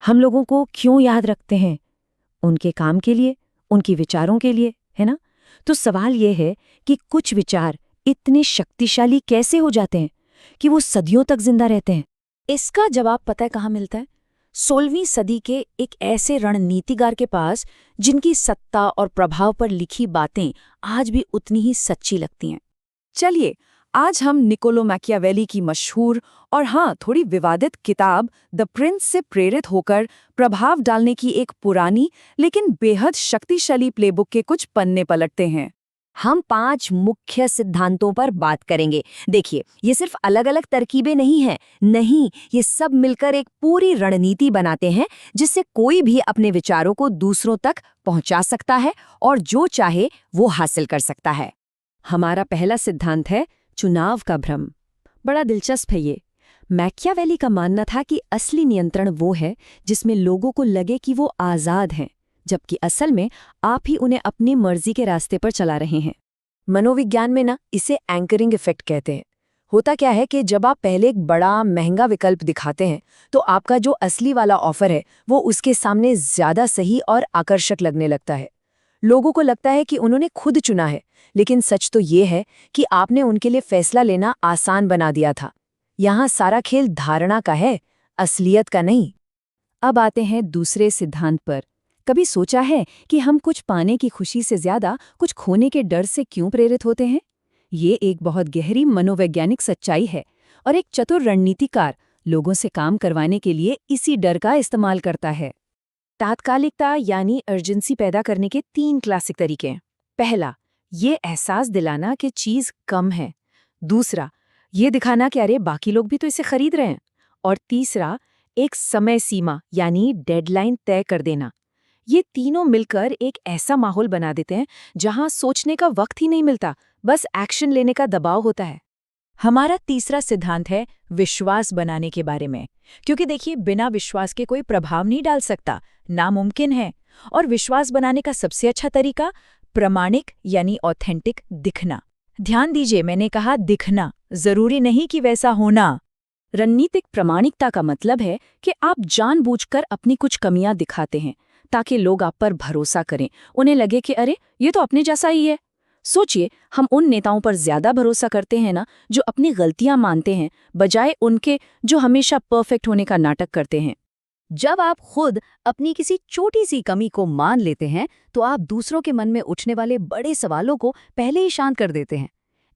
हम लोगों को क्यों याद रखते हैं? उनके काम के लिए, उनकी विचारों के लिए, है ना? तो सवाल ये है कि कुछ विचार इतने शक्तिशाली कैसे हो जाते हैं कि वो सदियों तक जिंदा रहते हैं? इसका जवाब पता है कहाँ मिलता है? 16वीं सदी के एक ऐसे रणनीतिकार के पास जिनकी सत्ता और प्रभाव पर लिखी बातें आज भी उतनी ही सच्ची लगती हैं। चलिए, आज हम निकोलो मैकियावेली की मशहूर और थोड़ी विवादित किताब द प्रिंस से प्रेरित होकर प्रभाव डालने की एक पुरानी लेकिन बेहद शक्तिशाली प्लेबुक के कुछ पन्ने पलटते हैं। हम 5 मुख्य सिद्धांतों पर बात करेंगे। देखिए, ये सिर्फ अलग-अलग तरकीबें नहीं हैं। नहीं, ये सब मिलकर एक पूरी रणनीति बनाते हैं जिससे कोई भी अपने विचारों को दूसरों तक पहुंचा सकता है और जो चाहे वो हासिल कर सकता है। हमारा पहला सिद्धांत है चुनाव का भ्रम। बड़ा दिलचस्प है ये। मैकियावेली का मानना था कि असली नियंत्रण वो है जिसमें लोगों को लगे कि वो आज़ाद हैं, जबकि असल में आप ही उन्हें अपनी मर्जी के रास्ते पर चला रहे हैं। मनोविज्ञान में इसे एंकरिंग इफेक्ट कहते हैं। होता क्या है कि जब आप पहले एक बड़ा महंगा विकल्प दिखाते हैं तो आपका जो असली वाला ऑफर है वो उसके सामने ज्यादा सही और आकर्षक लगने लगता है। लोगों को लगता है कि उन्होंने खुद चुना है, लेकिन सच तो ये है कि आपने उनके लिए फैसला लेना आसान बना दिया था। यहाँ सारा खेल धारणा का है, असलियत का नहीं। अब आते हैं दूसरे सिद्धांत पर। कभी सोचा है कि हम कुछ पाने की खुशी से ज्यादा कुछ खोने के डर से क्यों प्रेरित होते हैं? ये एक बहुत गहरी मनोवैज्ञानिक सच्चाई है और एक चतुर रणनीतिकार लोगों से काम करवाने के लिए इसी डर का इस्तेमाल करता है। तात्कालिकता यानी अर्जेंसी पैदा करने के 3 क्लासिक तरीके हैं। पहला, ये एहसास दिलाना कि चीज़ कम है। दूसरा, ये दिखाना कि अरे बाकी लोग भी तो इसे खरीद रहे हैं। और तीसरा, एक समय सीमा यानी डेडलाइन तय कर देना। ये तीनों मिलकर एक ऐसा माहौल बना देते हैं जहां सोचने का वक्त ही नहीं मिलता, बस एक्शन लेने का दबाव होता है। हमारा तीसरा सिद्धांत है विश्वास बनाने के बारे में, क्योंकि देखिए बिना विश्वास के कोई प्रभाव नहीं डाल सकता, नामुमकिन है। और विश्वास बनाने का सबसे अच्छा तरीका प्रामाणिक यानी ऑथेंटिक दिखना। ध्यान दीजिए, मैंने कहा दिखना, जरूरी नहीं कि वैसा होना। रणनीतिक प्रामाणिकता का मतलब है कि आप जानबूझकर अपनी कुछ कमियां दिखाते हैं ताकि लोग आप पर भरोसा करें, उन्हें लगे कि अरे ये तो अपने जैसा ही है। सोचिए, हम उन नेताओं पर ज्यादा भरोसा करते हैं जो अपनी गलतियां मानते हैं, बजाय उनके जो हमेशा परफेक्ट होने का नाटक करते हैं। जब आप खुद अपनी किसी छोटी सी कमी को मान लेते हैं तो आप दूसरों के मन में उठने वाले बड़े सवालों को पहले ही शांत कर देते हैं।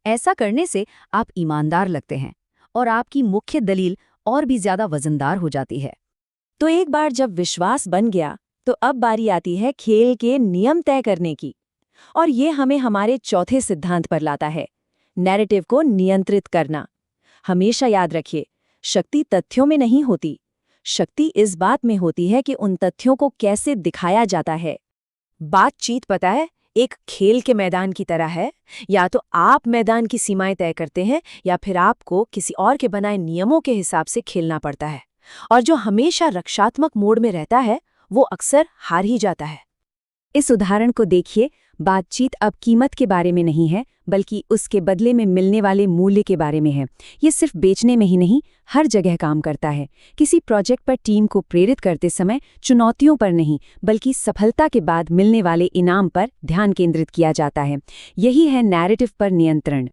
ऐसा करने से आप ईमानदार लगते हैं और आपकी मुख्य दलील और भी ज्यादा वजनदार हो जाती है। तो एक बार जब विश्वास बन गया तो अब बारी आती है खेल के नियम तय करने की। और ये हमें हमारे चौथे सिद्धांत पर लाता है, नैरेटिव को नियंत्रित करना। हमेशा याद रखिए, शक्ति तथ्यों में नहीं होती, शक्ति इस बात में होती है कि उन तथ्यों को कैसे दिखाया जाता है। बातचीत, पता है, एक खेल के मैदान की तरह है। या तो आप मैदान की सीमाएं तय करते हैं या फिर आपको किसी और के बनाए नियमों के हिसाब से खेलना पड़ता है। और जो हमेशा रक्षात्मक मोड में रहता है वो अक्सर हार ही जाता है। इस उदाहरण को देखिए, बातचीत अब कीमत के बारे में नहीं है बल्कि उसके बदले में मिलने वाले मूल्य के बारे में है। ये सिर्फ बेचने में ही नहीं, हर जगह काम करता है। किसी प्रोजेक्ट पर टीम को प्रेरित करते समय चुनौतियों पर नहीं बल्कि सफलता के बाद मिलने वाले इनाम पर ध्यान केंद्रित किया जाता है। यही है नैरेटिव पर नियंत्रण।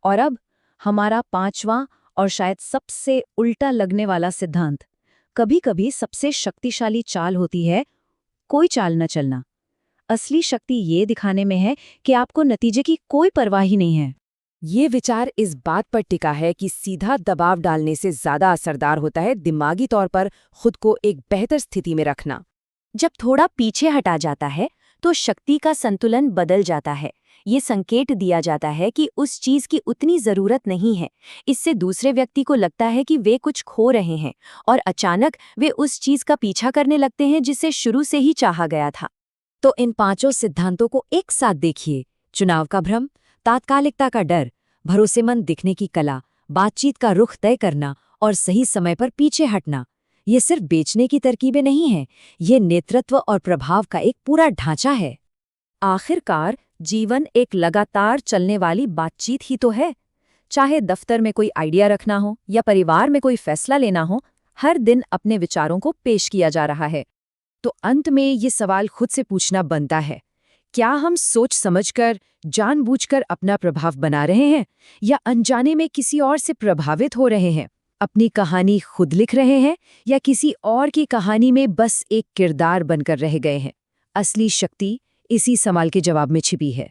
और अब हमारा 5वां और शायद सबसे उल्टा लगने वाला सिद्धांत। कभी-कभी सबसे शक्तिशाली चाल होती है कोई चाल न चलना। असली शक्ति ये दिखाने में है कि आपको नतीजे की कोई परवाह ही नहीं है। ये विचार इस बात पर टिका है कि सीधा दबाव डालने से ज्यादा असरदार होता है दिमागी तौर पर खुद को एक बेहतर स्थिति में रखना। जब थोड़ा पीछे हटा जाता है तो शक्ति का संतुलन बदल जाता है। ये संकेत दिया जाता है कि उस चीज की उतनी जरूरत नहीं है। इससे दूसरे व्यक्ति को लगता है कि वे कुछ खो रहे हैं और अचानक वे उस चीज का पीछा करने लगते हैं जिसे शुरू से ही चाहा गया था। तो इन 5 सिद्धांतों को एक साथ देखिए, चुनाव का भ्रम, तात्कालिकता का डर, भरोसेमंद दिखने की कला, बातचीत का रुख तय करना और सही समय पर पीछे हटना। ये सिर्फ बेचने की तरकीबें नहीं हैं, ये नेतृत्व और प्रभाव का एक पूरा ढांचा है। आखिरकार जीवन एक लगातार चलने वाली बातचीत ही तो है। चाहे दफ्तर में कोई आइडिया रखना हो या परिवार में कोई फैसला लेना हो, हर दिन अपने विचारों को पेश किया जा रहा है। तो अंत में ये सवाल खुद से पूछना बनता है, क्या हम सोच समझकर, जानबूझकर अपना प्रभाव बना रहे हैं या अनजाने में किसी और से प्रभावित हो रहे हैं? अपनी कहानी खुद लिख रहे हैं या किसी और की कहानी में बस एक किरदार बनकर रह गए हैं? असली शक्ति इसी सवाल के जवाब में छिपी है।